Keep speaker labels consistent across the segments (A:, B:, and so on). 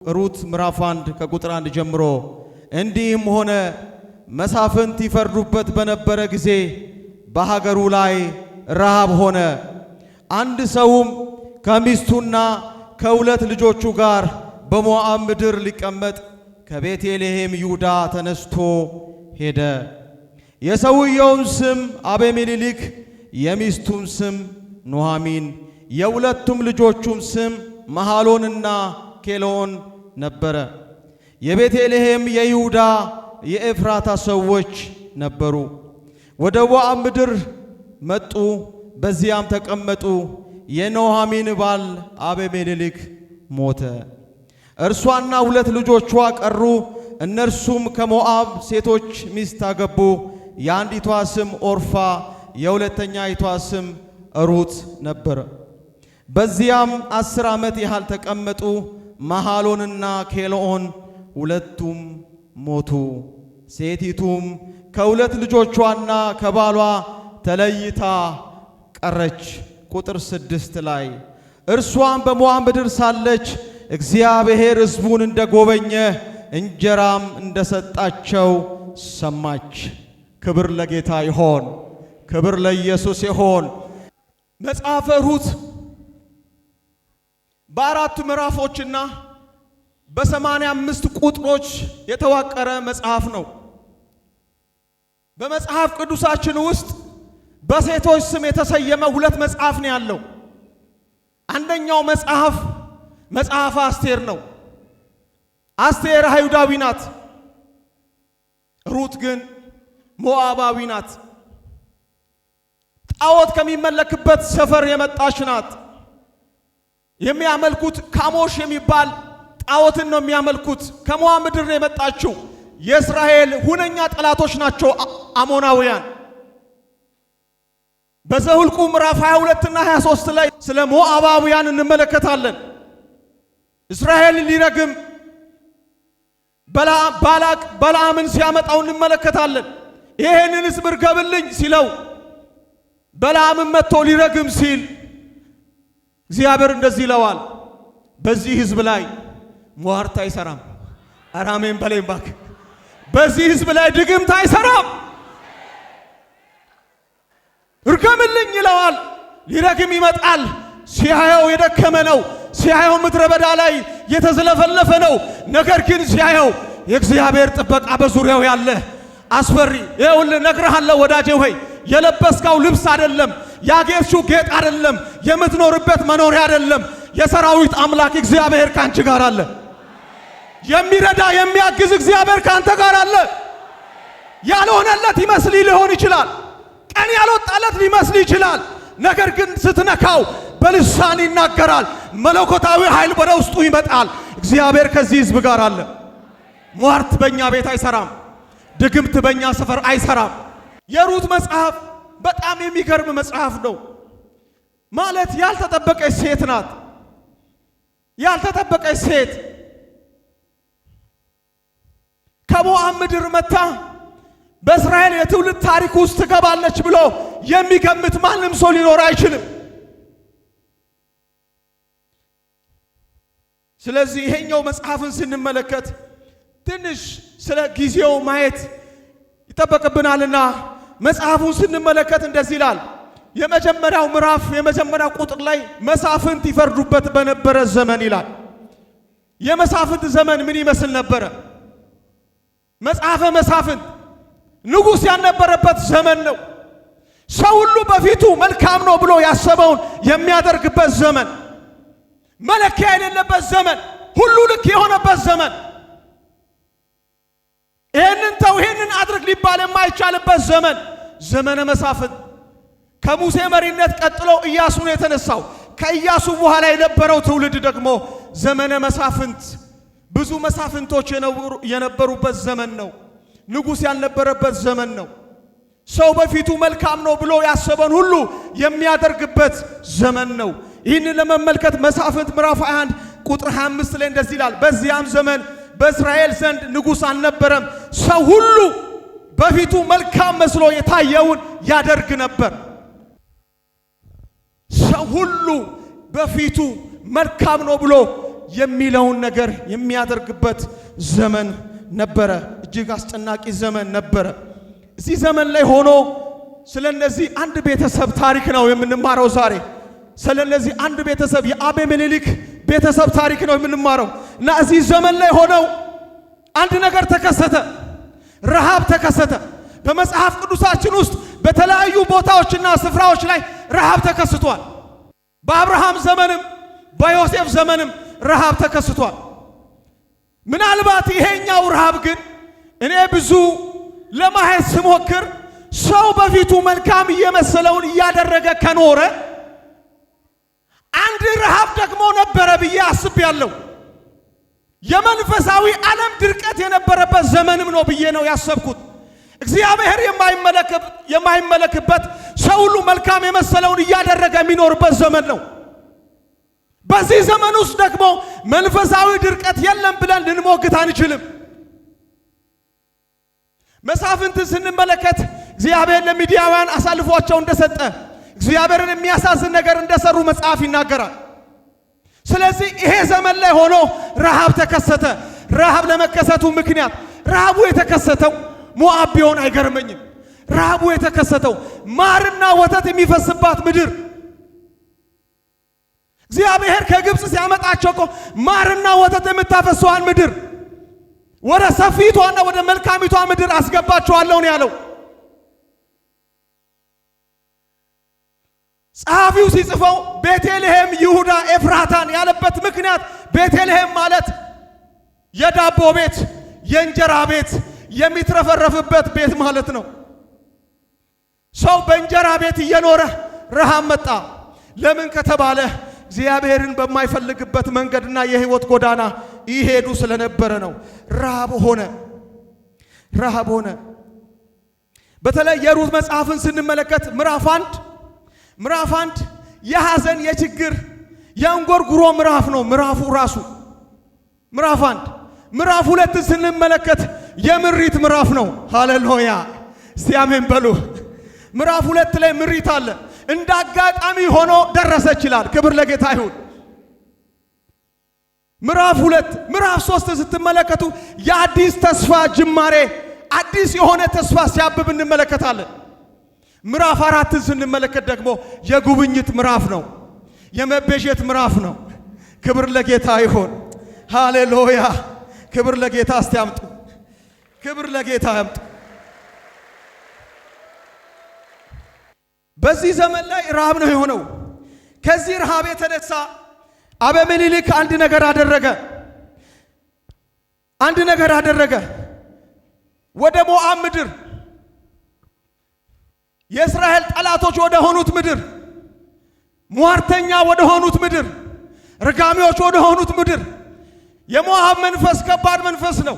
A: ሩት ምዕራፍ 1 ከቁጥር 1 ጀምሮ እንዲህም ሆነ መሳፍንት ይፈርዱበት በነበረ ጊዜ በሀገሩ ላይ ረሃብ ሆነ። አንድ ሰውም ከሚስቱና ከሁለት ልጆቹ ጋር በሞዓብ ምድር ሊቀመጥ ከቤተልሔም ይሁዳ ተነስቶ ሄደ። የሰውየውም ስም አቤሜሌክ፣ የሚስቱም ስም ኑኃሚን፣ የሁለቱም ልጆቹም ስም መሐሎንና ኬሎን ነበረ። የቤተልሔም የይሁዳ የኤፍራታ ሰዎች ነበሩ። ወደ ሞዓብ ምድር መጡ፣ በዚያም ተቀመጡ። የኑኃሚን ባል አቤሜሌክ ሞተ፣ እርሷና ሁለት ልጆቿ ቀሩ። እነርሱም ከሞዓብ ሴቶች ሚስት አገቡ። የአንዲቷ ስም ኦርፋ፣ የሁለተኛይቷ ስም ሩት ነበረ። በዚያም 10 ዓመት ያህል ተቀመጡ። መሐሎንና ኬሎን ሁለቱም ሞቱ። ሴቲቱም ከሁለት ልጆቿና ከባሏ ተለይታ ቀረች። ቁጥር 6 ላይ እርሷም በሞዓብ ምድር ሳለች እግዚአብሔር ሕዝቡን እንደጎበኘ እንጀራም እንደሰጣቸው ሰማች። ክብር ለጌታ ይሆን፣ ክብር ለኢየሱስ ይሆን። መጽሐፈ ሩት በአራት ምዕራፎችና በ85 ቁጥሮች የተዋቀረ መጽሐፍ ነው። በመጽሐፍ ቅዱሳችን ውስጥ በሴቶች ስም የተሰየመ 2 መጽሐፍ ነው ያለው። አንደኛው መጽሐፍ መጽሐፈ አስቴር ነው። አስቴር አይሁዳዊ ናት፣ ሩት ግን ሞዓባዊ ናት። ጣዖት ከሚመለክበት ሰፈር የመጣች ናት። የሚያመልኩት ካሞሽ የሚባል ጣዖትን ነው የሚያመልኩት። ከሞዓብ ምድር ነው የመጣችው። የእስራኤል ሁነኛ ጠላቶች ናቸው አሞናውያን። በዘኍልቍ ምዕራፍ 22 እና 23 ላይ ስለ ሞዓባውያን እንመለከታለን። እስራኤልን ሊረግም ባላቅ በለዓምን ሲያመጣው እንመለከታለን። ይሄንን ሕዝብ እርገብልኝ ሲለው በለዓምን መጥቶ ሊረግም ሲል እግዚአብሔር እንደዚህ ይለዋል፣ በዚህ ሕዝብ ላይ ሟርት አይሰራም። አራሜን በለኝ ባክ። በዚህ ሕዝብ ላይ ድግምት አይሰራም። እርገምልኝ ይለዋል። ሊረግም ይመጣል። ሲያየው የደከመ ነው። ሲያየው ምድረ በዳ ላይ የተዝለፈለፈ ነው። ነገር ግን ሲያየው የእግዚአብሔር ጥበቃ በዙሪያው ያለ አስፈሪ። ይኸውልህ እነግርሃለሁ ወዳጄ ሆይ የለበስከው ልብስ አይደለም፣ ያጌጥሽው ጌጥ አይደለም፣ የምትኖርበት መኖሪያ አይደለም። የሰራዊት አምላክ እግዚአብሔር ካንቺ ጋር አለ። የሚረዳ የሚያግዝ እግዚአብሔር ካንተ ጋር አለ። ያልሆነለት ይመስል ሊሆን ይችላል። ቀን ያልወጣለት ሊመስል ይችላል። ነገር ግን ስትነካው በልሳን ይናገራል። መለኮታዊ ኃይል ወደ ውስጡ ይመጣል። እግዚአብሔር ከዚህ ሕዝብ ጋር አለ። ሟርት በእኛ ቤት አይሰራም። ድግምት በእኛ ሰፈር አይሰራም። የሩት መጽሐፍ በጣም የሚገርም መጽሐፍ ነው። ማለት ያልተጠበቀች ሴት ናት። ያልተጠበቀች ሴት ከሞዓብ ምድር መታ በእስራኤል የትውልድ ታሪክ ውስጥ ትገባለች ብሎ የሚገምት ማንም ሰው ሊኖር አይችልም። ስለዚህ ይሄኛው መጽሐፍን ስንመለከት ትንሽ ስለ ጊዜው ማየት ይጠበቅብናልና መጽሐፉን ስንመለከት እንደዚህ ይላል። የመጀመሪያው ምዕራፍ የመጀመሪያው ቁጥር ላይ መሳፍንት ይፈርዱበት በነበረ ዘመን ይላል። የመሳፍንት ዘመን ምን ይመስል ነበረ? መጽሐፈ መሳፍንት ንጉሥ ያልነበረበት ዘመን ነው። ሰው ሁሉ በፊቱ መልካም ነው ብሎ ያሰበውን የሚያደርግበት ዘመን፣ መለኪያ የሌለበት ዘመን፣ ሁሉ ልክ የሆነበት ዘመን፣ ይህንን ተው ይህንን አድርግ ሊባል የማይቻልበት ዘመን፣ ዘመነ መሳፍንት። ከሙሴ መሪነት ቀጥሎ ኢያሱ ነው የተነሳው። ከኢያሱ በኋላ የነበረው ትውልድ ደግሞ ዘመነ መሳፍንት፣ ብዙ መሳፍንቶች የነበሩበት ዘመን ነው። ንጉሥ ያልነበረበት ዘመን ነው። ሰው በፊቱ መልካም ነው ብሎ ያሰበን ሁሉ የሚያደርግበት ዘመን ነው። ይህንን ለመመልከት መሳፍንት ምዕራፍ 21 ቁጥር 25 ላይ እንደዚህ ይላል። በዚያም ዘመን በእስራኤል ዘንድ ንጉሥ አልነበረም። ሰው ሁሉ በፊቱ መልካም መስሎ የታየውን ያደርግ ነበር። ሰው ሁሉ በፊቱ መልካም ነው ብሎ የሚለውን ነገር የሚያደርግበት ዘመን ነበረ። እጅግ አስጨናቂ ዘመን ነበረ። እዚህ ዘመን ላይ ሆኖ ስለነዚህ አንድ ቤተሰብ ታሪክ ነው የምንማረው ዛሬ። ስለነዚህ አንድ ቤተሰብ የአቤሜሌክ ቤተሰብ ታሪክ ነው የምንማረው እና እዚህ ዘመን ላይ ሆነው አንድ ነገር ተከሰተ። ረሃብ ተከሰተ። በመጽሐፍ ቅዱሳችን ውስጥ በተለያዩ ቦታዎችና ስፍራዎች ላይ ረሃብ ተከስቷል። በአብርሃም ዘመንም በዮሴፍ ዘመንም ረሃብ ተከስቷል። ምናልባት ይሄኛው ረሃብ ግን እኔ ብዙ ለማየት ስሞክር ሰው በፊቱ መልካም እየመሰለውን እያደረገ ከኖረ አንድ ረሃብ ደግሞ ነበረ ብዬ አስቤያለሁ። የመንፈሳዊ ዓለም ድርቀት የነበረበት ዘመንም ነው ብዬ ነው ያሰብኩት። እግዚአብሔር የማይመለክበት ሰው ሁሉ መልካም የመሰለውን እያደረገ የሚኖርበት ዘመን ነው። በዚህ ዘመን ውስጥ ደግሞ መንፈሳዊ ድርቀት የለም ብለን ልንሞግት አንችልም። መሳፍንትን ስንመለከት እግዚአብሔር ለሚዲያውያን አሳልፏቸው እንደሰጠ እግዚአብሔርን የሚያሳዝን ነገር እንደሰሩ መጽሐፍ ይናገራል። ስለዚህ ይሄ ዘመን ላይ ሆኖ ረሃብ ተከሰተ። ረሃብ ለመከሰቱ ምክንያት ረሃቡ የተከሰተው ሞዓብ ቢሆን አይገርመኝም። ረሃቡ የተከሰተው ማርና ወተት የሚፈስባት ምድር እግዚአብሔር ከግብፅ ሲያመጣቸው እኮ ማርና ወተት የምታፈሰዋን ምድር ወደ ሰፊቷና ወደ መልካሚቷ ምድር አስገባቸዋለሁ ነው ያለው። ጸሐፊው ሲጽፈው ቤተልሔም ይሁዳ ኤፍራታን ያለበት ምክንያት ቤተልሔም ማለት የዳቦ ቤት፣ የእንጀራ ቤት፣ የሚትረፈረፍበት ቤት ማለት ነው። ሰው በእንጀራ ቤት እየኖረ ረሃብ መጣ። ለምን ከተባለ እግዚአብሔርን በማይፈልግበት መንገድና የህይወት ጎዳና ይሄዱ ስለነበረ ነው። ረሃብ ሆነ። በተለይ የሩት መጽሐፍን ስንመለከት ምዕራፍ አንድ የሐዘን የችግር የእንጎርጉሮ ምዕራፍ ነው ምዕራፉ ራሱ ምዕራፍ አንድ። ምዕራፍ ሁለትን ስንመለከት የምሪት ምዕራፍ ነው። ሃሌሉያ እስቲ አሜን በሉ። ምዕራፍ ሁለት ላይ ምሪት አለ። እንደ አጋጣሚ ሆኖ ደረሰች ይላል። ክብር ለጌታ ይሁን። ምዕራፍ ሶስት ስትመለከቱ የአዲስ ተስፋ ጅማሬ አዲስ የሆነ ተስፋ ሲያብብ እንመለከታለን። ምዕራፍ አራትን ስንመለከት ደግሞ የጉብኝት ምዕራፍ ነው፣ የመቤዠት ምዕራፍ ነው። ክብር ለጌታ ይሁን። ሃሌሉያ ክብር ለጌታ። እስቲ አምጡ፣ ክብር ለጌታ አምጡ። በዚህ ዘመን ላይ ረሃብ ነው የሆነው። ከዚህ ረሃብ የተነሳ አቤሜሌክ አንድ ነገር አደረገ። ወደ ሞዓብ ምድር፣ የእስራኤል ጠላቶች ወደ ሆኑት ምድር፣ ሟርተኛ ወደ ሆኑት ምድር፣ ርጋሚዎች ወደ ሆኑት ምድር። የሞዓብ መንፈስ ከባድ መንፈስ ነው።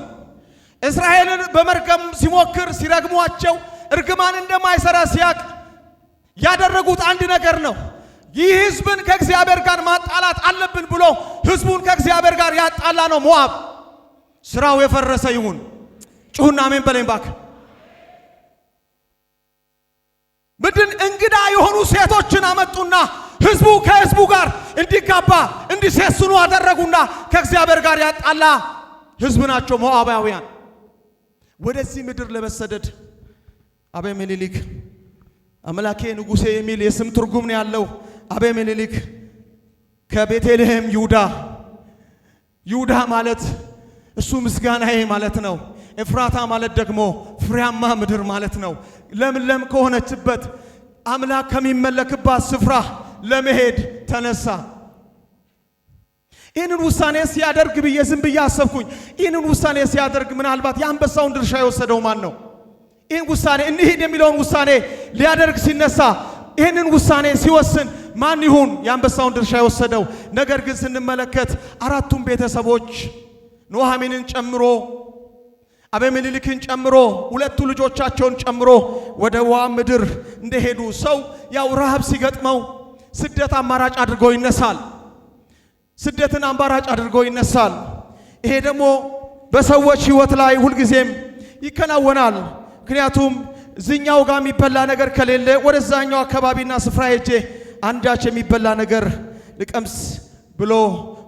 A: እስራኤልን በመርገም ሲሞክር ሲረግሟቸው እርግማን እንደማይሰራ ሲያቅ ያደረጉት አንድ ነገር ነው። ይህ ህዝብን ከእግዚአብሔር ጋር ማጣላት አለብን ብሎ ህዝቡን ከእግዚአብሔር ጋር ያጣላ ነው ሞዓብ። ስራው የፈረሰ ይሁን። ጩሁና አሜን በለኝ ባክ። ምድን እንግዳ የሆኑ ሴቶችን አመጡና ህዝቡ ከህዝቡ ጋር እንዲጋባ እንዲሴስኑ አደረጉና ከእግዚአብሔር ጋር ያጣላ ህዝብ ናቸው ሞዓባውያን። ወደዚህ ምድር ለመሰደድ አቤሜሌክ አምላኬ ንጉሴ የሚል የስም ትርጉም ነው ያለው። አቤሜሌክ ከቤተልሔም ይሁዳ ማለት እሱ ምስጋናዬ ማለት ነው። ኤፍራታ ማለት ደግሞ ፍሬያማ ምድር ማለት ነው። ለምለም ከሆነችበት አምላክ ከሚመለክባት ስፍራ ለመሄድ ተነሳ። ይህንን ውሳኔ ሲያደርግ ብዬ ዝም ብዬ አሰብኩኝ። ይህንን ውሳኔ ሲያደርግ ምናልባት የአንበሳውን ድርሻ የወሰደው ማን ነው? ይህን ውሳኔ እንሂድ የሚለውን ውሳኔ ሊያደርግ ሲነሳ ይህንን ውሳኔ ሲወስን ማን ይሁን የአንበሳውን ድርሻ የወሰደው? ነገር ግን ስንመለከት አራቱም ቤተሰቦች ኑኃሚንን ጨምሮ አቤሜሌክን ጨምሮ ሁለቱ ልጆቻቸውን ጨምሮ ወደ ሞዓብ ምድር እንደሄዱ ሰው ያው ረሃብ ሲገጥመው ስደት አማራጭ አድርጎ ይነሳል። ስደትን አማራጭ አድርጎ ይነሳል። ይሄ ደግሞ በሰዎች ህይወት ላይ ሁልጊዜም ይከናወናል። ምክንያቱም እዚህኛው ጋር የሚበላ ነገር ከሌለ ወደዛኛው አካባቢና ስፍራ ሄጄ አንዳች የሚበላ ነገር ልቀምስ ብሎ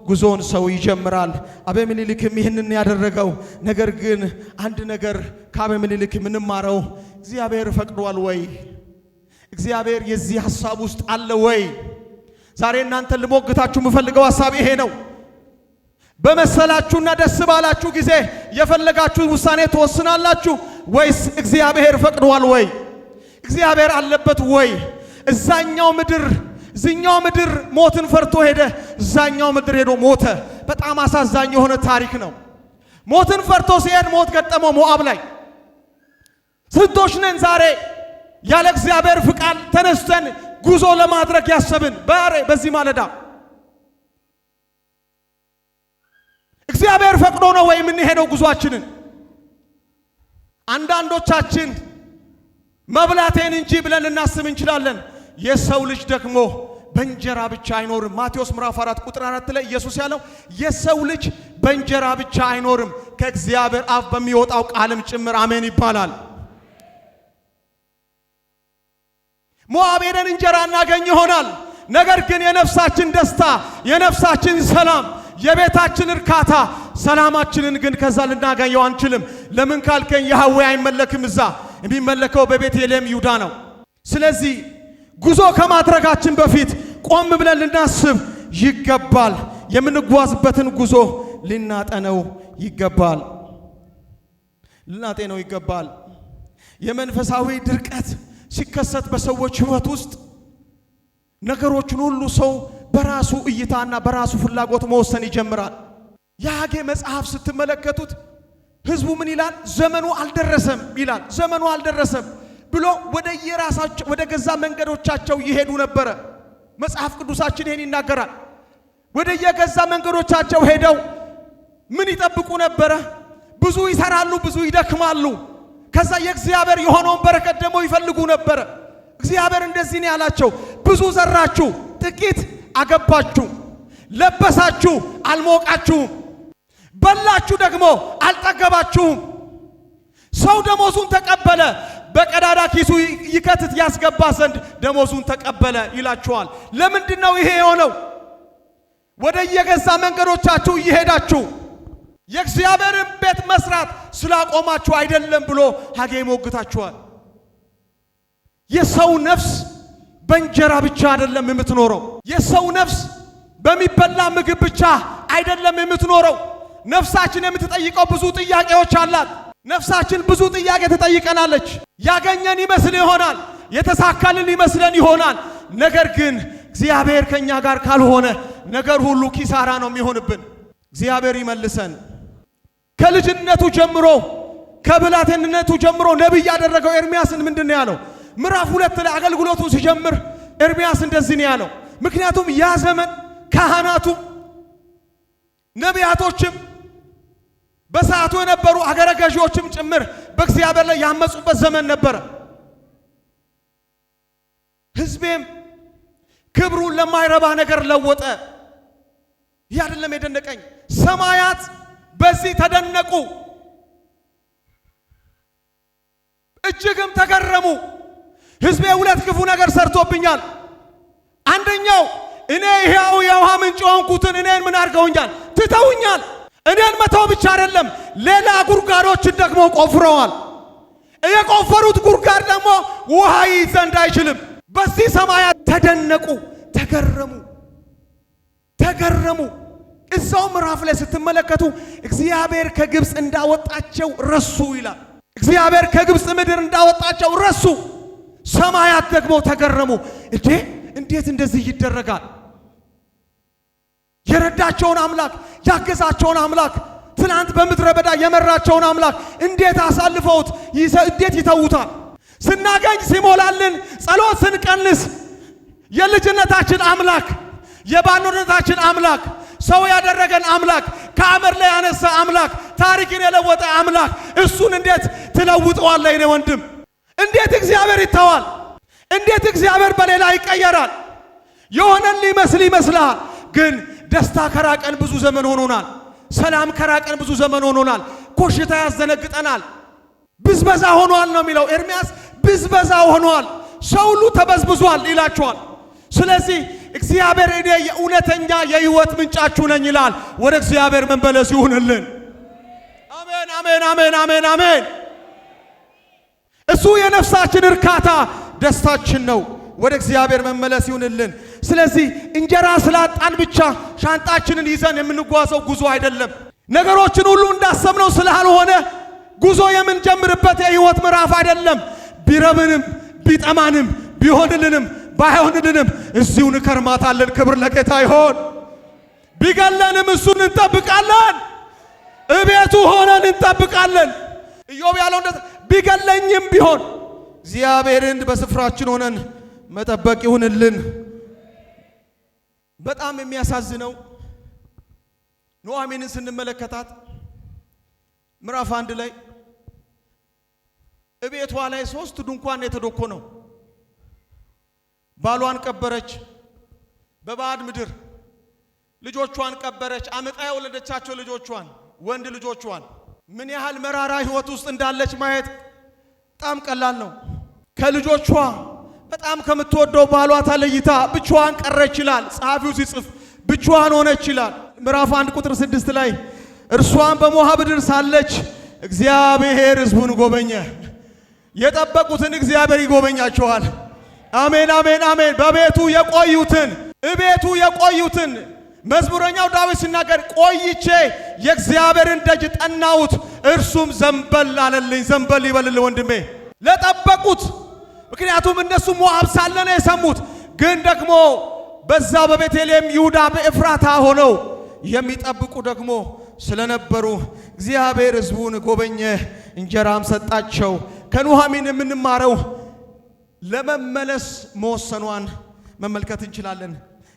A: ጉዞን ሰው ይጀምራል። አቤሜሌክም ይህንን ያደረገው ነገር ግን አንድ ነገር ከአቤሜሌክ የምንማረው እግዚአብሔር ፈቅዷል ወይ? እግዚአብሔር የዚህ ሐሳብ ውስጥ አለ ወይ? ዛሬ እናንተን ልሞግታችሁ የምፈልገው ሐሳብ ይሄ ነው። በመሰላችሁና ደስ ባላችሁ ጊዜ የፈለጋችሁን ውሳኔ ትወስናላችሁ ወይስ እግዚአብሔር ፈቅዷል ወይ? እግዚአብሔር አለበት ወይ? እዛኛው ምድር ሞትን ፈርቶ ሄደ። እዛኛው ምድር ሄዶ ሞተ። በጣም አሳዛኝ የሆነ ታሪክ ነው። ሞትን ፈርቶ ሲሄድ ሞት ገጠመው ሞዓብ ላይ። ስንቶች ነን ዛሬ ያለ እግዚአብሔር ፍቃድ ተነስተን ጉዞ ለማድረግ ያሰብን? በዚህ ማለዳ እግዚአብሔር ፈቅዶ ነው ወይ የምንሄደው ጉዟችንን? አንዳንዶቻችን መብላቴን እንጂ ብለን እናስብ እንችላለን። የሰው ልጅ ደግሞ በእንጀራ ብቻ አይኖርም። ማቴዎስ ምዕራፍ 4 ቁጥር 4 ላይ ኢየሱስ ያለው የሰው ልጅ በእንጀራ ብቻ አይኖርም ከእግዚአብሔር አፍ በሚወጣው ቃልም ጭምር አሜን ይባላል። ሞዓብ ሄደን እንጀራ እናገኝ ይሆናል። ነገር ግን የነፍሳችን ደስታ፣ የነፍሳችን ሰላም፣ የቤታችን እርካታ፣ ሰላማችንን ግን ከዛ ልናገኘው አንችልም። ለምን ካልከኝ ያህዌ አይመለክም። እዛ የሚመለከው በቤተልሔም ይሁዳ ነው። ስለዚህ ጉዞ ከማድረጋችን በፊት ቆም ብለን ልናስብ ይገባል። የምንጓዝበትን ጉዞ ልናጠነው ይገባል። የመንፈሳዊ ድርቀት ሲከሰት በሰዎች ሕይወት ውስጥ ነገሮችን ሁሉ ሰው በራሱ እይታና በራሱ ፍላጎት መወሰን ይጀምራል። የሐጌ መጽሐፍ ስትመለከቱት ሕዝቡ ምን ይላል? ዘመኑ አልደረሰም ይላል። ዘመኑ አልደረሰም ብሎ ወደ ገዛ መንገዶቻቸው ይሄዱ ነበረ። መጽሐፍ ቅዱሳችን ይሄን ይናገራል። ወደ የገዛ መንገዶቻቸው ሄደው ምን ይጠብቁ ነበረ? ብዙ ይሰራሉ፣ ብዙ ይደክማሉ። ከዛ የእግዚአብሔር የሆነውን በረከት ደግሞ ይፈልጉ ነበረ። እግዚአብሔር እንደዚህ ነው ያላቸው፣ ብዙ ዘራችሁ፣ ጥቂት አገባችሁ፣ ለበሳችሁ፣ አልሞቃችሁም፣ በላችሁ፣ ደግሞ አልጠገባችሁም። ሰው ደሞዙን ተቀበለ፣ በቀዳዳ ኪሱ ይከትት ያስገባ ዘንድ ደሞዙን ተቀበለ ይላችኋል። ለምንድን ነው ይሄ የሆነው? ወደ የገዛ መንገዶቻችሁ እየሄዳችሁ የእግዚአብሔርን ቤት መስራት ስላቆማችሁ አይደለም ብሎ ሐጌ ይሞግታችኋል። የሰው ነፍስ በእንጀራ ብቻ አይደለም የምትኖረው። የሰው ነፍስ በሚበላ ምግብ ብቻ አይደለም የምትኖረው። ነፍሳችን የምትጠይቀው ብዙ ጥያቄዎች አላት። ነፍሳችን ብዙ ጥያቄ ትጠይቀናለች። ያገኘን ይመስል ይሆናል፣ የተሳካልን ይመስለን ይሆናል። ነገር ግን እግዚአብሔር ከኛ ጋር ካልሆነ ነገር ሁሉ ኪሳራ ነው የሚሆንብን። እግዚአብሔር ይመልሰን። ከልጅነቱ ጀምሮ ከብላቴንነቱ ጀምሮ ነብይ ያደረገው ኤርሚያስን ምንድን ነው ያለው? ምዕራፍ 2 ላይ አገልግሎቱ ሲጀምር ኤርሚያስ እንደዚህ ነው ያለው። ምክንያቱም ያ ዘመን ካህናቱ ነቢያቶችም በሰዓቱ የነበሩ አገረ ገዢዎችም ጭምር በእግዚአብሔር ላይ ያመጹበት ዘመን ነበረ። ሕዝቤም ክብሩን ለማይረባ ነገር ለወጠ። ይህ አይደለም የደነቀኝ፣ ሰማያት በዚህ ተደነቁ፣ እጅግም ተገረሙ። ሕዝቤ ሁለት ክፉ ነገር ሰርቶብኛል። አንደኛው እኔ ሕያው የውሃ ምንጭ ሆንኩትን እኔን ምን አድርገውኛል? ትተውኛል። እኔን መተው ብቻ አይደለም፣ ሌላ ጉድጓዶችን ደግሞ ቆፍረዋል። የቆፈሩት ጉድጓድ ደግሞ ውሃ ይይዝ ዘንድ አይችልም። በዚህ ሰማያት ተደነቁ፣ ተገረሙ። እዛው ምዕራፍ ላይ ስትመለከቱ እግዚአብሔር ከግብፅ እንዳወጣቸው ረሱ ይላል። እግዚአብሔር ከግብፅ ምድር እንዳወጣቸው ረሱ። ሰማያት ደግሞ ተገረሙ። እንዴት እንደዚህ ይደረጋል? የረዳቸውን አምላክ ያገዛቸውን አምላክ ትናንት በምድረ በዳ የመራቸውን አምላክ እንዴት አሳልፈውት እንዴት ይተውታል? ስናገኝ ሲሞላልን፣ ጸሎት ስንቀንስ የልጅነታችን አምላክ የባርነታችን አምላክ ሰው ያደረገን አምላክ ከአመድ ላይ ያነሳ አምላክ ታሪክን የለወጠ አምላክ እሱን እንዴት ትለውጠዋለህ? የኔ ወንድም እንዴት እግዚአብሔር ይተዋል? እንዴት እግዚአብሔር በሌላ ይቀየራል? የሆነን ሊመስል ይመስላል፣ ግን ደስታ ከራቀን ብዙ ዘመን ሆኖናል። ሰላም ከራቀን ብዙ ዘመን ሆኖናል። ኮሽታ ያዘነግጠናል። ብዝበዛ ሆኗል ነው የሚለው ኤርሚያስ። ብዝበዛ ሆኗል፣ ሰው ሁሉ ተበዝብዟል ይላቸዋል። ስለዚህ እግዚአብሔር እኔ የእውነተኛ የሕይወት ምንጫችሁ ነኝ ይላል። ወደ እግዚአብሔር መመለስ ይሁንልን። አሜን አሜን አሜን አሜን አሜን። እሱ የነፍሳችን እርካታ ደስታችን ነው። ወደ እግዚአብሔር መመለስ ይሁንልን። ስለዚህ እንጀራ ስላጣን ብቻ ሻንጣችንን ይዘን የምንጓዘው ጉዞ አይደለም። ነገሮችን ሁሉ እንዳሰብነው ስላልሆነ ጉዞ የምንጀምርበት የሕይወት ምዕራፍ አይደለም። ቢረብንም ቢጠማንም ቢሆንልንም ባይሆንልንም እዚሁ እንከርማታለን። ክብር ለጌታ ይሆን። ቢገለንም እሱን እንጠብቃለን። እቤቱ ሆነን እንጠብቃለን። ኢዮብ ያለው ቢገለኝም ቢሆን እግዚአብሔርን በስፍራችን ሆነን መጠበቅ ይሁንልን። በጣም የሚያሳዝነው ኑኃሚንን ስንመለከታት ምዕራፍ 1 ላይ እቤቷ ላይ 3 ድንኳን የተዶኮ ነው። ባሏን ቀበረች በባዕድ ምድር፣ ልጆቿን ቀበረች፣ አመጣ የወለደቻቸው ልጆቿን ወንድ ልጆቿን። ምን ያህል መራራ ሕይወት ውስጥ እንዳለች ማየት በጣም ቀላል ነው። ከልጆቿ በጣም ከምትወደው ባሏ ተለይታ ብቻዋን ቀረች ይላል ጸሐፊው ሲጽፍ፣ ብቻዋን ሆነች ይላል። ምዕራፍ 1 ቁጥር 6 ላይ እርሷን በሞዓብ ምድር ሳለች እግዚአብሔር ሕዝቡን ጎበኘ። የጠበቁትን እግዚአብሔር ይጎበኛቸዋል። አሜን አሜን አሜን። በቤቱ የቆዩትን መዝሙረኛው ዳዊት ሲናገር ቆይቼ የእግዚአብሔርን ደጅ ጠናሁት፣ እርሱም ዘንበል አለልኝ። ዘንበል ይበልል ወንድሜ ለጠበቁት። ምክንያቱም እነሱ ሞዓብ ሳለ ነው የሰሙት። ግን ደግሞ በዛ በቤተልሔም ይሁዳ በኤፍራታ ሆነው የሚጠብቁ ደግሞ ስለነበሩ እግዚአብሔር ሕዝቡን ጎበኘ፣ እንጀራም ሰጣቸው። ከኑኃሚን የምንማረው ለመመለስ መወሰኗን መመልከት እንችላለን።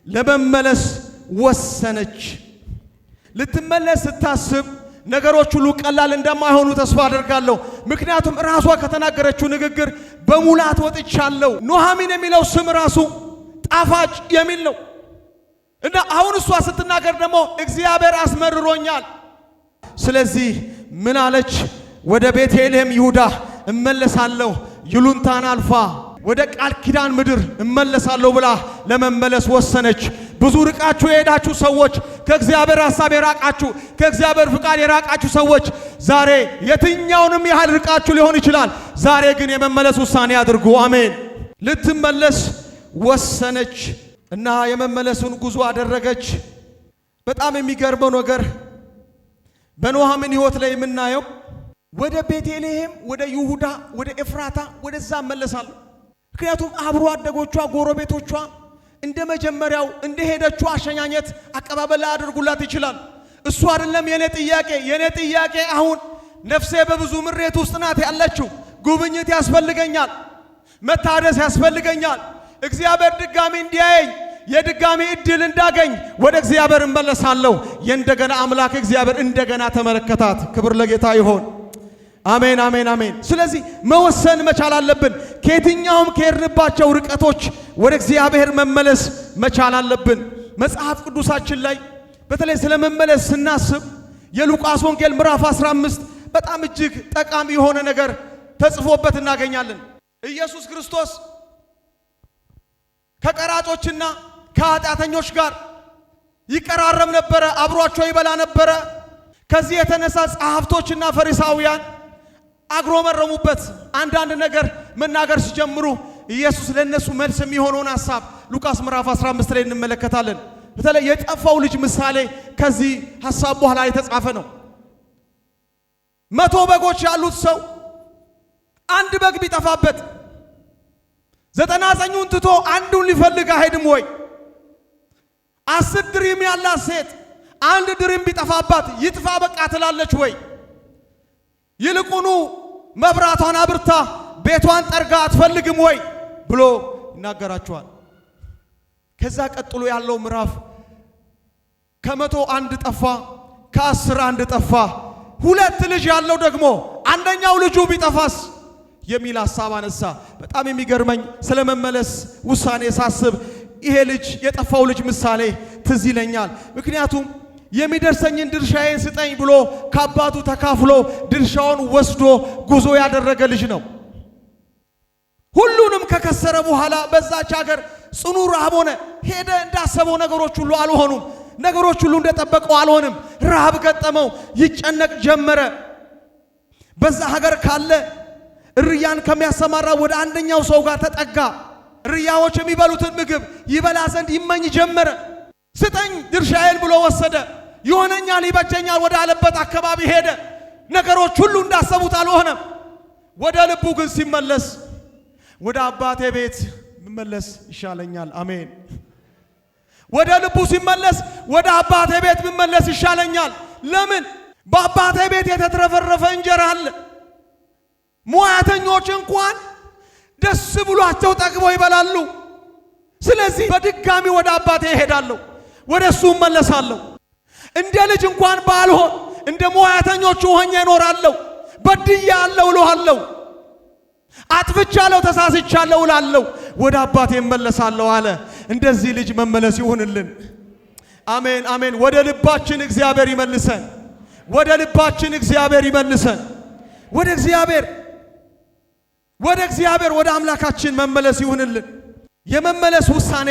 A: ለመመለስ ወሰነች። ልትመለስ ስታስብ ነገሮች ሁሉ ቀላል እንደማይሆኑ ተስፋ አደርጋለሁ። ምክንያቱም ራሷ ከተናገረችው ንግግር በሙላት ወጥቻለሁ። ኑኃሚን የሚለው ስም ራሱ ጣፋጭ የሚል ነው እና አሁን እሷ ስትናገር ደግሞ እግዚአብሔር አስመርሮኛል። ስለዚህ ምን አለች? ወደ ቤተልሔም ይሁዳ እመለሳለሁ፣ ይሉንታን አልፋ ወደ ቃል ኪዳን ምድር እመለሳለሁ ብላ ለመመለስ ወሰነች። ብዙ ርቃችሁ የሄዳችሁ ሰዎች፣ ከእግዚአብሔር ሐሳብ የራቃችሁ፣ ከእግዚአብሔር ፍቃድ የራቃችሁ ሰዎች ዛሬ የትኛውንም ያህል ርቃችሁ ሊሆን ይችላል። ዛሬ ግን የመመለስ ውሳኔ አድርጉ። አሜን። ልትመለስ ወሰነች እና የመመለሱን ጉዞ አደረገች። በጣም የሚገርመው ነገር በኑኃሚን ሕይወት ላይ የምናየው ወደ ቤተልሔም፣ ወደ ይሁዳ፣ ወደ ኤፍራታ ወደዛ እመለሳለሁ። ምክንያቱም አብሮ አደጎቿ፣ ጎረቤቶቿ እንደ መጀመሪያው እንደ ሄደችው አሸኛኘት አቀባበል አድርጉላት ይችላል። እሱ አይደለም የኔ ጥያቄ አሁን ነፍሴ በብዙ ምሬት ውስጥ ናት ያለችው። ጉብኝት ያስፈልገኛል፣ መታደስ ያስፈልገኛል። እግዚአብሔር ድጋሚ እንዲያየኝ፣ የድጋሚ እድል እንዳገኝ ወደ እግዚአብሔር እመለሳለሁ። የእንደገና አምላክ እግዚአብሔር እንደገና ተመለከታት። ክብር ለጌታ ይሆን። አሜን አሜን አሜን። ስለዚህ መወሰን መቻል አለብን። ከየትኛውም ከሄድንባቸው ርቀቶች ወደ እግዚአብሔር መመለስ መቻል አለብን። መጽሐፍ ቅዱሳችን ላይ በተለይ ስለ መመለስ ስናስብ የሉቃስ ወንጌል ምዕራፍ 15 በጣም እጅግ ጠቃሚ የሆነ ነገር ተጽፎበት እናገኛለን። ኢየሱስ ክርስቶስ ከቀራጮችና ከኃጢአተኞች ጋር ይቀራረብ ነበረ፣ አብሯቸው ይበላ ነበረ። ከዚህ የተነሳ ጸሐፍቶችና ፈሪሳውያን አግሮመረሙበት። አንዳንድ ነገር መናገር ሲጀምሩ ኢየሱስ ለነሱ መልስ የሚሆነውን ሐሳብ ሉቃስ ምዕራፍ 15 ላይ እንመለከታለን። በተለይ የጠፋው ልጅ ምሳሌ ከዚህ ሐሳብ በኋላ የተጻፈ ነው። 100 በጎች ያሉት ሰው አንድ በግ ቢጠፋበት 99ን ትቶ አንዱን ሊፈልግ አይሄድም ወይ? 10 ድሪም ያላት ሴት አንድ ድሪም ቢጠፋባት ይጥፋ በቃ ትላለች ወይ? ይልቁኑ መብራቷን አብርታ ቤቷን ጠርጋ አትፈልግም ወይ ብሎ ይናገራቸዋል። ከዛ ቀጥሎ ያለው ምዕራፍ ከ100 አንድ ጠፋ፣ ከ10 አንድ ጠፋ፣ 2 ልጅ ያለው ደግሞ አንደኛው ልጁ ቢጠፋስ የሚል ሐሳብ አነሳ። በጣም የሚገርመኝ ስለ መመለስ ውሳኔ ሳስብ ይሄ ልጅ የጠፋው ልጅ ምሳሌ ትዝ ይለኛል። ምክንያቱም የሚደርሰኝን ድርሻዬን ስጠኝ ብሎ ከአባቱ ተካፍሎ ድርሻውን ወስዶ ጉዞ ያደረገ ልጅ ነው። ሁሉንም ከከሰረ በኋላ በዛች ሀገር ጽኑ ረሃብ ሆነ። ሄደ፣ እንዳሰበው ነገሮች ሁሉ አልሆኑም። ነገሮች ሁሉ እንደጠበቀው አልሆንም። ረሃብ ገጠመው፣ ይጨነቅ ጀመረ። በዛ ሀገር ካለ እርያን ከሚያሰማራ ወደ አንደኛው ሰው ጋር ተጠጋ። እርያዎች የሚበሉትን ምግብ ይበላ ዘንድ ይመኝ ጀመረ። ስጠኝ ድርሻዬን ብሎ ወሰደ። ይሆነኛል፣ ይበጀኛል ወደ አለበት አካባቢ ሄደ። ነገሮች ሁሉ እንዳሰቡት አልሆነም። ወደ ልቡ ግን ሲመለስ ወደ አባቴ ቤት ብመለስ ይሻለኛል። አሜን። ወደ ልቡ ሲመለስ ወደ አባቴ ቤት ብመለስ ይሻለኛል። ለምን? በአባቴ ቤት የተትረፈረፈ እንጀራ አለ። ሙያተኞች እንኳን ደስ ብሏቸው ጠግበው ይበላሉ። ስለዚህ በድጋሚ ወደ አባቴ እሄዳለሁ፣ ወደ እሱ እመለሳለሁ። እንደ ልጅ እንኳን ባልሆን እንደ ሙያተኞቹ ሆኜ እኖራለሁ። በድያለሁ እልሃለሁ፣ አጥፍቻለሁ፣ ተሳስቻለሁ እላለሁ፣ ወደ አባቴ እመለሳለሁ አለ። እንደዚህ ልጅ መመለስ ይሁንልን። አሜን አሜን። ወደ ልባችን እግዚአብሔር ይመልሰን። ወደ ልባችን እግዚአብሔር ይመልሰን። ወደ እግዚአብሔር ወደ አምላካችን መመለስ ይሁንልን። የመመለስ ውሳኔ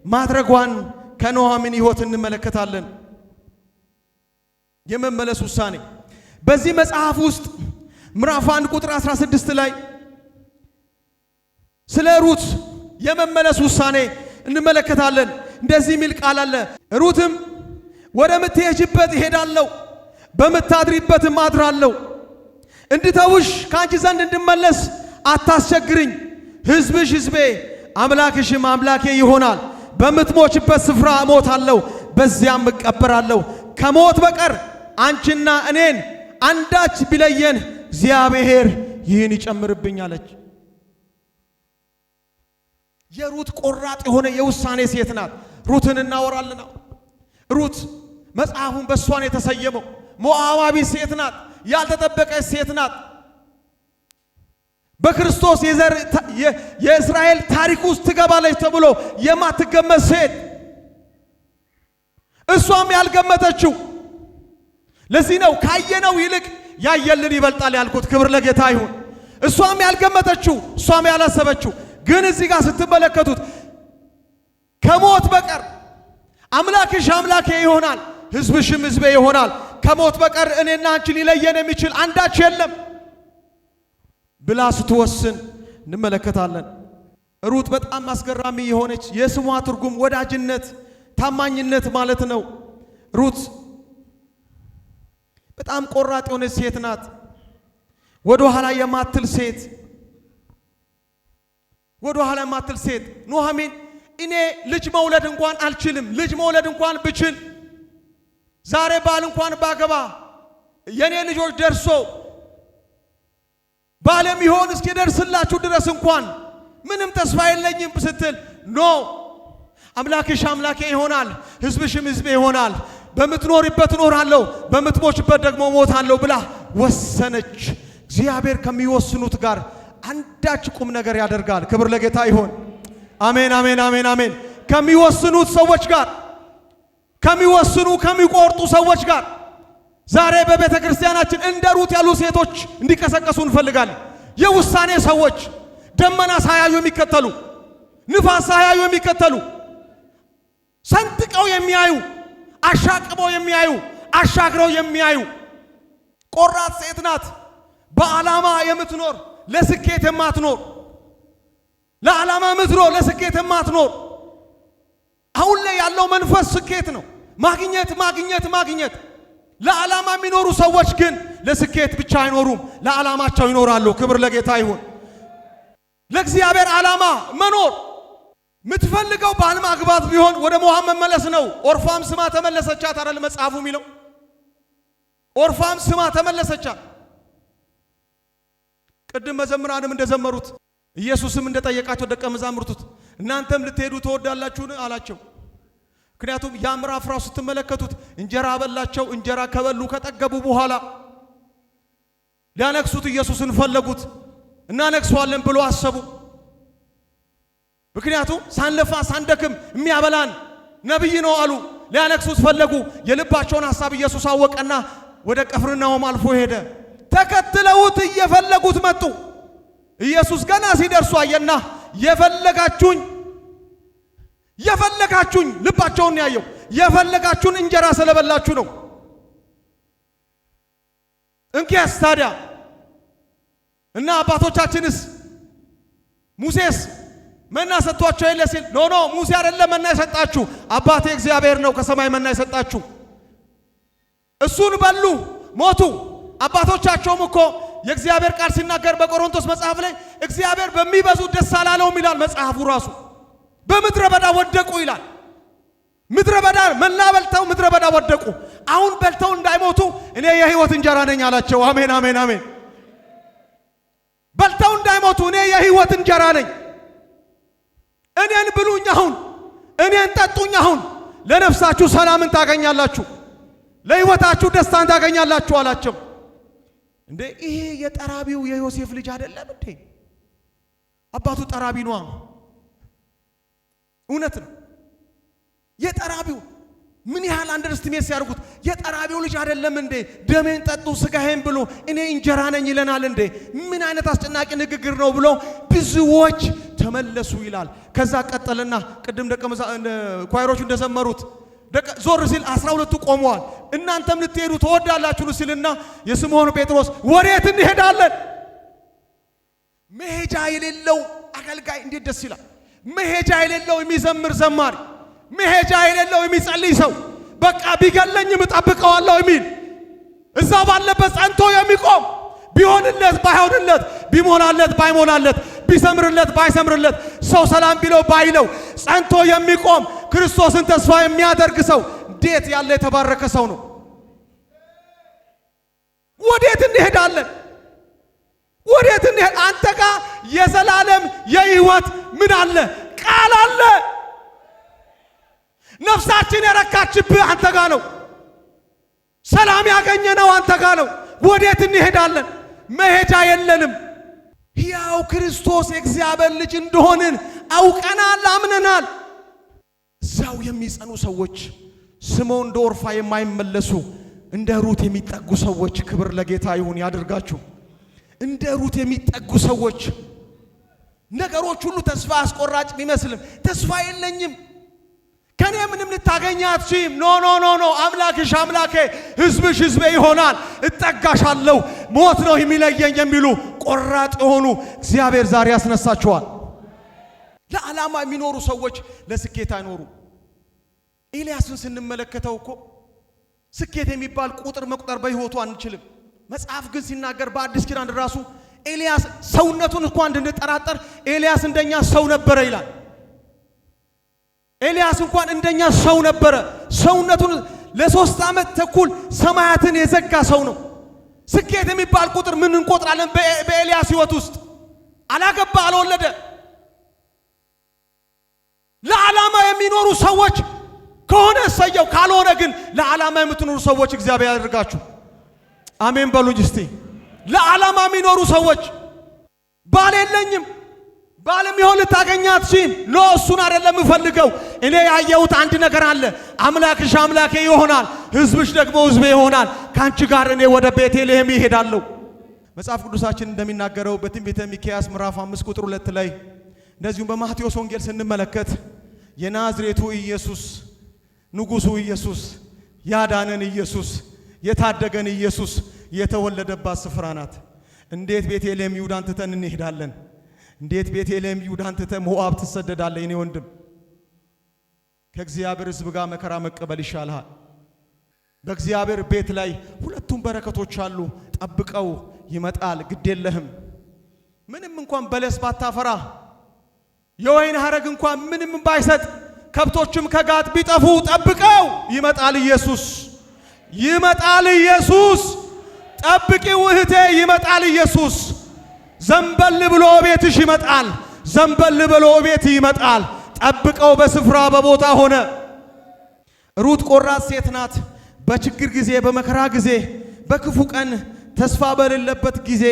A: ማድረጓን ከኑኃሚን ሕይወት እንመለከታለን። የመመለስ ውሳኔ በዚህ መጽሐፍ ውስጥ ምዕራፍ 1 ቁጥር 16 ላይ ስለ ሩት የመመለስ ውሳኔ እንመለከታለን። እንደዚህ የሚል ቃል አለ። ሩትም ወደ ምትሄጂበት እሄዳለሁ፣ በምታድሪበትም አድራለሁ። እንድተውሽ ካንቺ ዘንድ እንድመለስ አታስቸግርኝ። ሕዝብሽ ሕዝቤ፣ አምላክሽም አምላኬ ይሆናል። በምትሞችበት ስፍራ እሞታለሁ፣ በዚያም እቀበራለሁ። ከሞት በቀር አንቺና እኔን አንዳች ቢለየን እግዚአብሔር ይህን ይጨምርብኝ አለች። የሩት ቆራጥ የሆነ የውሳኔ ሴት ናት። ሩትን እናወራለን። ሩት መጽሐፉን በእሷን የተሰየመው ሞዓባዊ ሴት ናት። ያልተጠበቀች ሴት ናት። በክርስቶስ የእስራኤል ታሪክ ውስጥ ትገባለች ተብሎ የማትገመት ሴት፣ እሷም ያልገመተችው። ለዚህ ነው ካየነው ይልቅ ያየልን ይበልጣል ያልኩት። ክብር ለጌታ ይሁን። እሷም ያልገመተችው፣ እሷም ያላሰበችው። ግን እዚህ ጋር ስትመለከቱት ከሞት በቀር አምላክሽ አምላኬ ይሆናል፣ ሕዝብሽም ሕዝቤ ይሆናል፣ ከሞት በቀር እኔና አንቺ ሊለየን የሚችል አንዳች የለም ብላ ስትወስን እንመለከታለን። ሩት በጣም አስገራሚ የሆነች የስሟ ትርጉም ወዳጅነት፣ ታማኝነት ማለት ነው። ሩት በጣም ቆራጥ የሆነች ሴት ናት። ወደ ኋላ የማትል ሴት፣ ወደ ኋላ የማትል ሴት። ኑኃሚን እኔ ልጅ መውለድ እንኳን አልችልም፣ ልጅ መውለድ እንኳን ብችል ዛሬ ባል እንኳን ባገባ የኔ ልጆች ደርሶ ባለም ይሆን እስኪ ደርስላችሁ ድረስ እንኳን ምንም ተስፋ የለኝም ስትል ኖ አምላክሽ አምላኬ ይሆናል፣ ሕዝብሽም ሕዝቤ ይሆናል፣ በምትኖሪበት እኖራለሁ፣ በምትሞችበት ደግሞ ሞታለሁ ብላ ወሰነች። እግዚአብሔር ከሚወስኑት ጋር አንዳች ቁም ነገር ያደርጋል። ክብር ለጌታ ይሁን። አሜን አሜን አሜን አሜን። ከሚወስኑት ሰዎች ጋር፣ ከሚቆርጡ ሰዎች ጋር ዛሬ በቤተ ክርስቲያናችን እንደ ሩት ያሉ ሴቶች እንዲቀሰቀሱ እንፈልጋለን። የውሳኔ ሰዎች፣ ደመና ሳያዩ የሚከተሉ፣ ንፋስ ሳያዩ የሚከተሉ፣ ሰንጥቀው የሚያዩ፣ አሻቅበው የሚያዩ፣ አሻግረው የሚያዩ ቆራጥ ሴት ናት። በዓላማ የምትኖር ለስኬት የማትኖር፣ ለዓላማ የምትኖር ለስኬት የማትኖር። አሁን ላይ ያለው መንፈስ ስኬት ነው፣ ማግኘት ማግኘት ማግኘት። ለዓላማ የሚኖሩ ሰዎች ግን ለስኬት ብቻ አይኖሩም፣ ለዓላማቸው ይኖራሉ። ክብር ለጌታ ይሁን። ለእግዚአብሔር ዓላማ መኖር የምትፈልገው ባል ማግባት ቢሆን ወደ ሞዓብ መመለስ ነው። ኦርፋም ስማ ተመለሰቻት አይደል መጽሐፉ የሚለው? ኦርፋም ስማ ተመለሰቻት። ቅድም መዘምራንም እንደዘመሩት ኢየሱስም እንደጠየቃቸው ደቀ መዛሙርቱት እናንተም ልትሄዱ ትወዳላችሁን አላቸው። ምክንያቱም ያ ምዕራፍ ራሱ ስትመለከቱት እንጀራ በላቸው። እንጀራ ከበሉ ከጠገቡ በኋላ ሊያነክሱት ኢየሱስን ፈለጉት። እናነክሰዋለን ብሎ አሰቡ። ምክንያቱም ሳንለፋ ሳንደክም የሚያበላን ነቢይ ነው አሉ። ሊያነክሱት ፈለጉ። የልባቸውን ሐሳብ ኢየሱስ አወቀና ወደ ቅፍርናሆም አልፎ ሄደ። ተከትለውት እየፈለጉት መጡ። ኢየሱስ ገና ሲደርሱ አየና የፈለጋችሁኝ የፈለጋችሁኝ ልባቸውን ያየው የፈለጋችሁን እንጀራ ስለበላችሁ ነው። እንኪያስ ታዲያ እና አባቶቻችንስ ሙሴስ መና ሰጥቷቸው የለ ሲል ኖ ሙሴ አይደለም መና የሰጣችሁ አባቴ እግዚአብሔር ነው ከሰማይ መና የሰጣችሁ። እሱን በሉ ሞቱ። አባቶቻቸውም እኮ የእግዚአብሔር ቃል ሲናገር በቆሮንቶስ መጽሐፍ ላይ እግዚአብሔር በሚበዙ ደስ አላለውም ይላል መጽሐፉ ራሱ። በምድረ በዳ ወደቁ ይላል። ምድረ በዳ መና በልተው ምድረ በዳ ወደቁ። አሁን በልተው እንዳይሞቱ እኔ የሕይወት እንጀራ ነኝ አላቸው። አሜን አሜን አሜን። በልተው እንዳይሞቱ እኔ የሕይወት እንጀራ ነኝ። እኔን ብሉኝ አሁን፣ እኔን ጠጡኝ አሁን፣ ለነፍሳችሁ ሰላምን ታገኛላችሁ፣ ለሕይወታችሁ ደስታን ታገኛላችሁ አላቸው። እንዴ ይሄ የጠራቢው የዮሴፍ ልጅ አይደለም እንዴ? አባቱ ጠራቢ ነው። እውነት ነው። የጠራቢው ምን ያህል አንደርስቲሜት ሲያርጉት የጠራቢው ልጅ አይደለም እንዴ? ደሜን ጠጡ ስጋዬን ብሉ እኔ እንጀራ ነኝ ይለናል እንዴ? ምን አይነት አስጨናቂ ንግግር ነው ብሎ ብዙዎች ተመለሱ ይላል። ከዛ ቀጠልና ቅድም ኳይሮቹ እንደዘመሩት ዞር ሲል 12ቱ ቆመዋል። እናንተም ልትሄዱ ተወዳላችሁ ሲልና የስምዖን ጴጥሮስ ወዴት እንሄዳለን? መሄጃ የሌለው አገልጋይ እንዴት ደስ ይላል! መሄጃ የሌለው የሚዘምር ዘማሪ፣ መሄጃ የሌለው የሚጸልይ ሰው፣ በቃ ቢገለኝም እጠብቀዋለሁ የሚል እዛ ባለበት ጸንቶ የሚቆም ቢሆንለት ባይሆንለት፣ ቢሞላለት ባይሞላለት፣ ቢሰምርለት ባይሰምርለት፣ ሰው ሰላም ቢለው ባይለው ጸንቶ የሚቆም ክርስቶስን ተስፋ የሚያደርግ ሰው እንዴት ያለ የተባረከ ሰው ነው! ወዴት እንሄዳለን? ወዴት እንሄድ? አንተ ጋር የዘላለም የሕይወት ምን አለ? ቃል አለ። ነፍሳችን የረካችብህ አንተ ጋር ነው። ሰላም ያገኘነው አንተ ጋር ነው። ወዴት እንሄዳለን? መሄጃ የለንም። ሕያው ክርስቶስ የእግዚአብሔር ልጅ እንደሆንን አውቀናል፣ አምነናል። እዛው የሚጸኑ ሰዎች ስመው እንደ ኦርፋ የማይመለሱ እንደ ሩት የሚጠጉ ሰዎች ክብር ለጌታ ይሁን ያድርጋችሁ። እንደ ሩት የሚጠጉ ሰዎች ነገሮች ሁሉ ተስፋ አስቆራጭ ቢመስልም ተስፋ የለኝም ከኔ ምንም ልታገኝ አትችይም፣ ኖ አምላክሽ አምላኬ ሕዝብሽ ሕዝቤ ይሆናል፣ እጠጋሻለሁ፣ ሞት ነው የሚለየኝ የሚሉ ቆራጥ የሆኑ እግዚአብሔር ዛሬ ያስነሳቸዋል። ለዓላማ የሚኖሩ ሰዎች ለስኬት አይኖሩ። ኤልያስን ስንመለከተው እኮ ስኬት የሚባል ቁጥር መቁጠር በሕይወቱ አንችልም። መጽሐፍ ግን ሲናገር በአዲስ ኪዳን ራሱ ኤልያስ ሰውነቱን እንኳን እንድንጠራጠር ኤልያስ እንደኛ ሰው ነበረ ይላል። ኤልያስ እንኳን እንደኛ ሰው ነበረ። ሰውነቱን ለ3 ዓመት ተኩል ሰማያትን የዘጋ ሰው ነው። ስኬት የሚባል ቁጥር ምን እንቆጥራለን? በኤልያስ ሕይወት ውስጥ አላገባ፣ አልወለደ። ለዓላማ የሚኖሩ ሰዎች ከሆነ ሰየው፣ ካልሆነ ግን ለዓላማ የምትኖሩ ሰዎች እግዚአብሔር ያድርጋችሁ። አሜን በሉኝ እስቲ። ለዓላማ የሚኖሩ ሰዎች ባል የለኝም፣ ባልም ይሆን ልታገኛት ሲል ኖ እሱን አይደለም እፈልገው፣ እኔ ያየሁት አንድ ነገር አለ። አምላክሽ አምላኬ ይሆናል፣ ሕዝብሽ ደግሞ ሕዝቤ ይሆናል፣ ካንቺ ጋር እኔ ወደ ቤተልሔም ይሄዳለሁ። መጽሐፍ ቅዱሳችን እንደሚናገረው በትንቢተ ሚክያስ ምዕራፍ 5 ቁጥር 2 ላይ እንደዚሁም በማቴዎስ ወንጌል ስንመለከት የናዝሬቱ ኢየሱስ ንጉሡ ኢየሱስ ያዳነን ኢየሱስ የታደገን ኢየሱስ የተወለደባት ስፍራ ናት። እንዴት ቤተልሔም ይሁዳን ትተን እንሄዳለን? እንዴት ቤተልሔም ይሁዳን ትተን ሞዓብ ትሰደዳለህ? የኔ ወንድም ከእግዚአብሔር ሕዝብ ጋር መከራ መቀበል ይሻልሃል። በእግዚአብሔር ቤት ላይ ሁለቱም በረከቶች አሉ። ጠብቀው ይመጣል፣ ግድ የለህም። ምንም እንኳን በለስ ባታፈራ፣ የወይን ሐረግ እንኳን ምንም ባይሰጥ፣ ከብቶችም ከጋት ቢጠፉ ጠብቀው ይመጣል ኢየሱስ። ይመጣል ኢየሱስ። ጠብቂው እህቴ፣ ይመጣል ኢየሱስ። ዘንበል ብሎ ቤትሽ ይመጣል። ዘንበል ብሎ ቤት ይመጣል። ጠብቀው በስፍራ በቦታ ሆነ። ሩት ቆራጥ ሴት ናት። በችግር ጊዜ፣ በመከራ ጊዜ፣ በክፉ ቀን፣ ተስፋ በሌለበት ጊዜ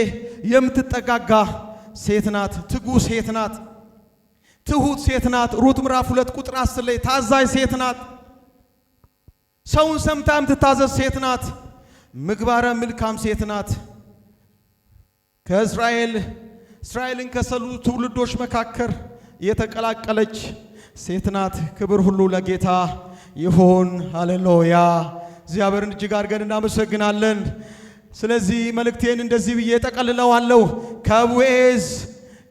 A: የምትጠጋጋ ሴት ናት። ትጉ ሴት ናት። ትሁት ሴት ናት። ሩት ምዕራፍ 2 ቁጥር 10 ላይ ታዛዥ ሴት ናት። ሰውን ሰምታ የምትታዘዝ ሴት ናት። ምግባረ መልካም ሴት ናት። እስራኤልን ከሰሉ ትውልዶች መካከል የተቀላቀለች ሴት ናት። ክብር ሁሉ ለጌታ ይሁን። ሃሌሉያ። እግዚአብሔርን እጅግ አድርገን እናመሰግናለን። ስለዚህ መልእክቴን እንደዚህ ብዬ ጠቀልለዋለሁ።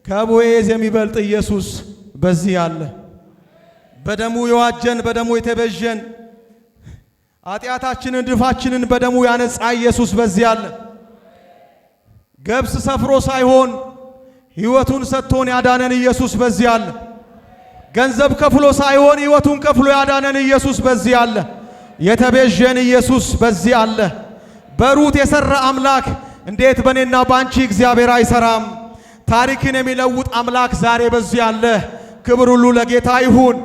A: ከቦዔዝ የሚበልጥ ኢየሱስ በዚህ አለ። በደሙ የዋጀን፣ በደሙ የተቤዠን፣ ኃጢአታችንን ድፋችንን በደሙ ያነጻ ኢየሱስ በዚህ አለ። ገብስ ሰፍሮ ሳይሆን ሕይወቱን ሰጥቶን ያዳነን ኢየሱስ በዚህ አለ። ገንዘብ ከፍሎ ሳይሆን ሕይወቱን ከፍሎ ያዳነን ኢየሱስ በዚህ አለ። የተቤዠን ኢየሱስ በዚህ አለ። በሩት የሰራ አምላክ እንዴት በኔና ባንቺ እግዚአብሔር አይሰራም? ታሪክን የሚለውጥ አምላክ ዛሬ በዚህ አለ። ክብር ሁሉ ለጌታ ይሁን።